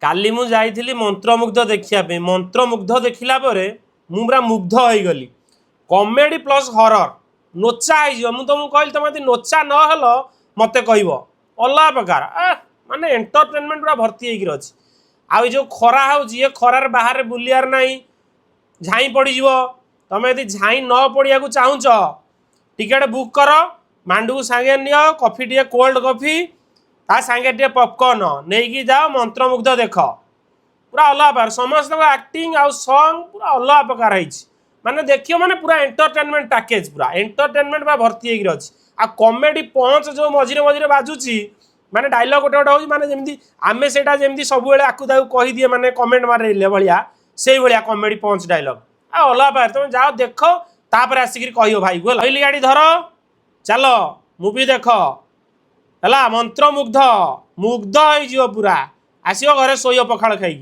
काली मु जाइली मंत्रमुग्ध देखिया मंत्रमुग्ध देखला मु पूरा मुग्ध हो गली। कॉमेडी प्लस हरर नोचा हो मुझे कहली तुम यदि नोचा नहल मत कह अलग प्रकार माने एंटरटेनमेंट पूरा भर्ती अच्छी। आउ जो खरा हो खरार बाहर बुलियार ना झाई पड़ज तुम यदि झाई न पड़िया चाहूच टिकेट बुक कर मांडू को सांगे नियो कॉफी टे कोल्ड कॉफी ता सांगे टे पॉपकॉर्न नहीं जाओ मंत्रमुग्ध देख पूरा अलग प्रकार समस्त एक्टिंग आउ सॉन्ग पूरा अलग प्रकार है माने देखियो माने पूरा एंटरटेनमेंट पैकेज पूरा एंटरटेनमेंट बा भर्ती अच्छी। आ कॉमेडी पंच जो मझिरे मझिरे बाजुची माने डायलॉग गोटे गोटे हो माने जेमती आमे सेटा जेमती सब बेले आकु दाकु कहि दिए माने कमेंट मारे भलिया से भलिया कॉमेडी पंच डायलॉग आ अलग प्रकार तुम जाओ देख तापर आसिक कहियो भाई को कहली गाड़ी धर चलो मुवी देख है मंत्रमुग्ध मुग्ध हो पूरा आसियो घरे शोइयो पखाड़ खाई।